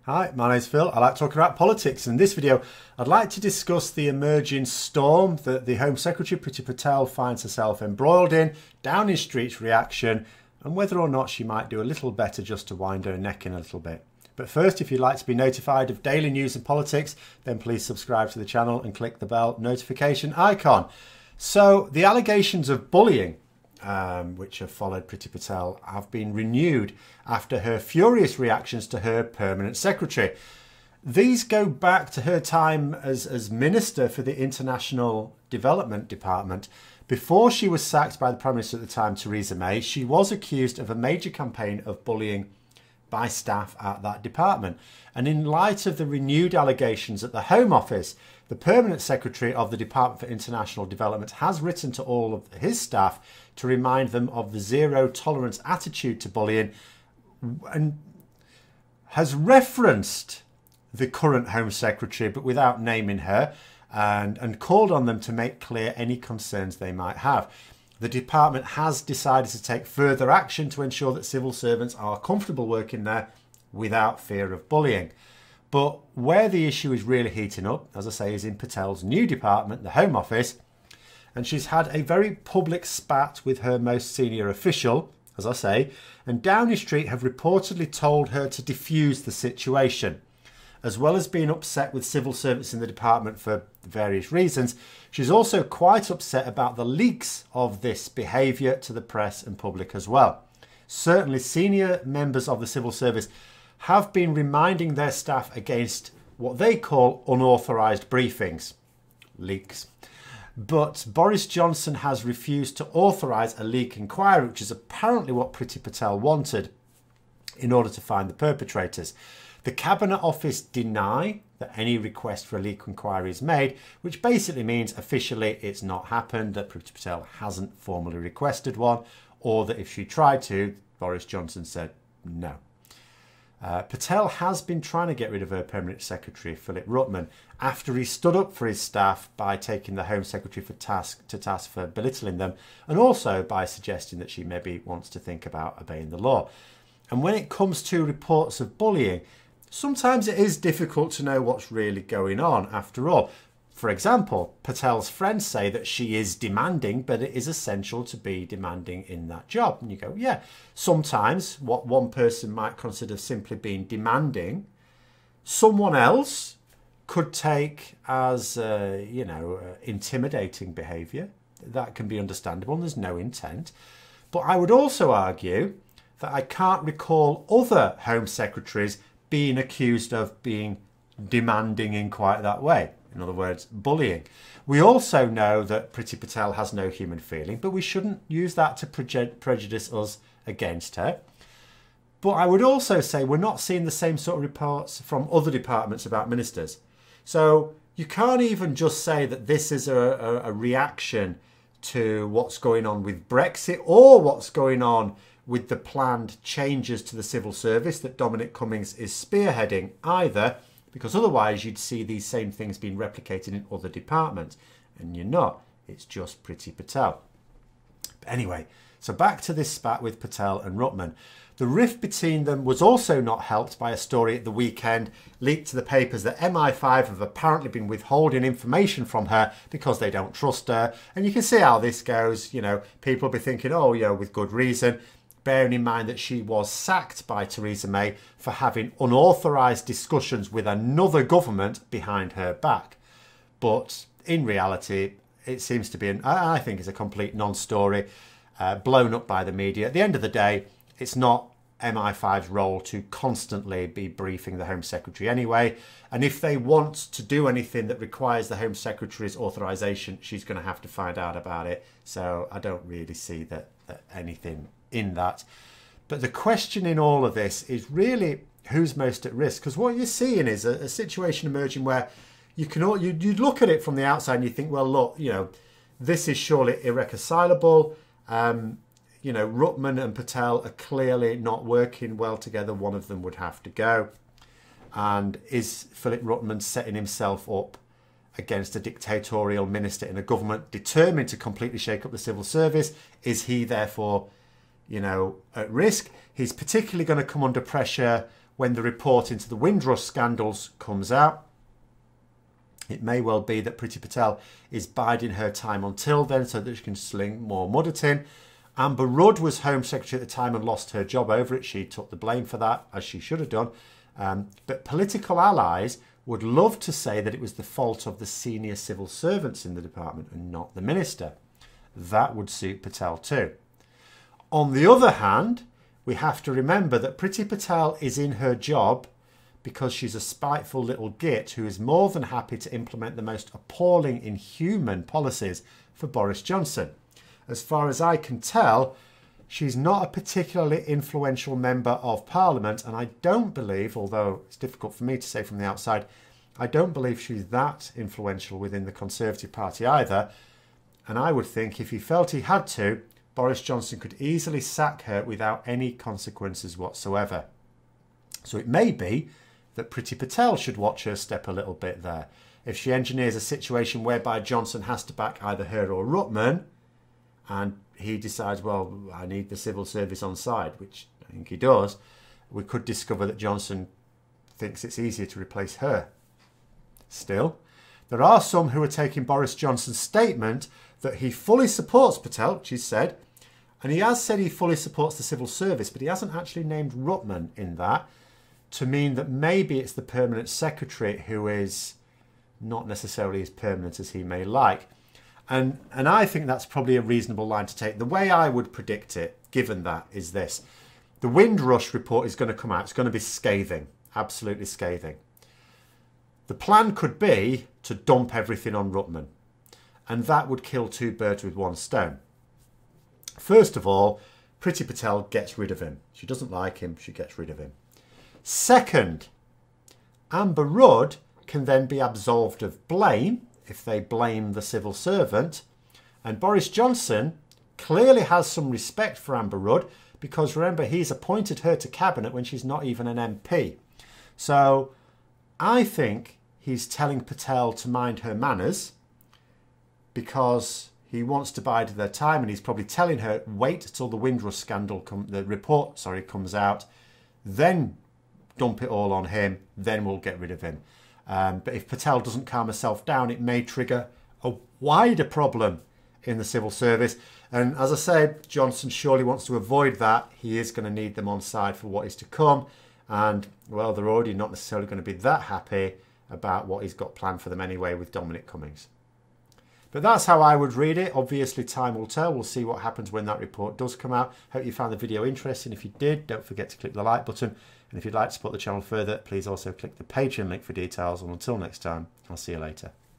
Hi, my name's Phil. I like talking about politics. In this video, I'd like to discuss the emerging storm that the Home Secretary Priti Patel finds herself embroiled in, Downing Street's reaction, and whether or not she might do a little better just to wind her neck in a little bit. But first, if you'd like to be notified of daily news and politics, then please subscribe to the channel and click the bell notification icon. So, the allegations of bullying which have followed Priti Patel have been renewed after her furious reactions to her permanent secretary. These go back to her time as Minister for the International Development Department. Before she was sacked by the Prime Minister at the time, Theresa May, she was accused of a major campaign of bullying by staff at that department. And in light of the renewed allegations at the Home Office, the permanent secretary of the Department for International Development has written to all of his staff to remind them of the zero tolerance attitude to bullying and has referenced the current Home Secretary, but without naming her, and called on them to make clear any concerns they might have. The department has decided to take further action to ensure that civil servants are comfortable working there without fear of bullying. But where the issue is really heating up, as I say, is in Patel's new department, the Home Office. And she's had a very public spat with her most senior official, as I say, and Downing Street have reportedly told her to diffuse the situation. As well as being upset with civil servants in the department for various reasons, she's also quite upset about the leaks of this behaviour to the press and public as well. Certainly senior members of the civil service have been reminding their staff against what they call unauthorised briefings, leaks. But Boris Johnson has refused to authorise a leak inquiry, which is apparently what Priti Patel wanted in order to find the perpetrators. The Cabinet Office deny that any request for a leak inquiry is made, which basically means officially it's not happened, that Priti Patel hasn't formally requested one, or that if she tried to, Boris Johnson said no. Patel has been trying to get rid of her permanent secretary, Philip Rutman, after he stood up for his staff by taking the Home Secretary to task for belittling them, and also by suggesting that she maybe wants to think about obeying the law. And when it comes to reports of bullying, sometimes it is difficult to know what's really going on after all. For example, Patel's friends say that she is demanding, but it is essential to be demanding in that job. And you go, yeah, sometimes what one person might consider simply being demanding, someone else could take as, intimidating behaviour. That can be understandable and there's no intent. But I would also argue that I can't recall other Home Secretaries being accused of being demanding in quite that way. In other words, bullying. We also know that Priti Patel has no human feeling, but we shouldn't use that to prejudice us against her. But I would also say we're not seeing the same sort of reports from other departments about ministers. So you can't even just say that this is a reaction to what's going on with Brexit or what's going on with the planned changes to the civil service that Dominic Cummings is spearheading either, because otherwise you'd see these same things being replicated in other departments. And you're not. It's just Priti Patel. But anyway, so back to this spat with Patel and Rutman. The rift between them was also not helped by a story at the weekend leaked to the papers that MI5 have apparently been withholding information from her because they don't trust her. And you can see how this goes. You know, people will be thinking, oh, yeah, with good reason. Bearing in mind that she was sacked by Theresa May for having unauthorised discussions with another government behind her back. But in reality, it seems to be, I think it's a complete non-story, blown up by the media. At the end of the day, it's not MI5's role to constantly be briefing the Home Secretary anyway. And if they want to do anything that requires the Home Secretary's authorisation, she's going to have to find out about it. So I don't really see that anything in that. But the question in all of this is really who's most at risk, because what you're seeing is a situation emerging where you look at it from the outside and you think, well, look, this is surely irreconcilable. Rutman and Patel are clearly not working well together. One of them would have to go. And is Philip Rutman setting himself up against a dictatorial minister in a government determined to completely shake up the civil service? Is he therefore, at risk? He's particularly going to come under pressure when the report into the Windrush scandals comes out. It may well be that Priti Patel is biding her time until then so that she can sling more mud at him. Amber Rudd was Home Secretary at the time and lost her job over it. She took the blame for that, as she should have done. But political allies would love to say that it was the fault of the senior civil servants in the department and not the minister. That would suit Patel too. On the other hand, we have to remember that Priti Patel is in her job because she's a spiteful little git who is more than happy to implement the most appalling, inhuman policies for Boris Johnson. As far as I can tell, she's not a particularly influential member of Parliament, and I don't believe, although it's difficult for me to say from the outside, I don't believe she's that influential within the Conservative Party either. And I would think if he felt he had to, Boris Johnson could easily sack her without any consequences whatsoever. So it may be that Priti Patel should watch her step a little bit there. If she engineers a situation whereby Johnson has to back either her or Rutman, and he decides, well, I need the civil service on side, which I think he does, we could discover that Johnson thinks it's easier to replace her. Still, there are some who are taking Boris Johnson's statement that he fully supports Patel, which he said, and he has said he fully supports the civil service, but he hasn't actually named Rutman in that, to mean that maybe it's the permanent secretary who is not necessarily as permanent as he may like. And I think that's probably a reasonable line to take. The way I would predict it, given that, is this. The Windrush report is going to come out. It's going to be scathing, absolutely scathing. The plan could be to dump everything on Rutman, and that would kill two birds with one stone. First of all, Priti Patel gets rid of him. She doesn't like him, she gets rid of him. Second, Amber Rudd can then be absolved of blame if they blame the civil servant, and Boris Johnson clearly has some respect for Amber Rudd because remember, he's appointed her to cabinet when she's not even an MP. So I think he's telling Patel to mind her manners because he wants to bide their time, and he's probably telling her, wait till the Windrush scandal, comes out, then dump it all on him, then we'll get rid of him. But if Patel doesn't calm herself down, it may trigger a wider problem in the civil service. And as I said, Johnson surely wants to avoid that. He is going to need them on side for what is to come. And, well, they're already not necessarily going to be that happy about what he's got planned for them anyway with Dominic Cummings. But that's how I would read it. Obviously, time will tell. We'll see what happens when that report does come out. Hope you found the video interesting. If you did, don't forget to click the like button. And if you'd like to support the channel further, please also click the Patreon link for details. And until next time, I'll see you later.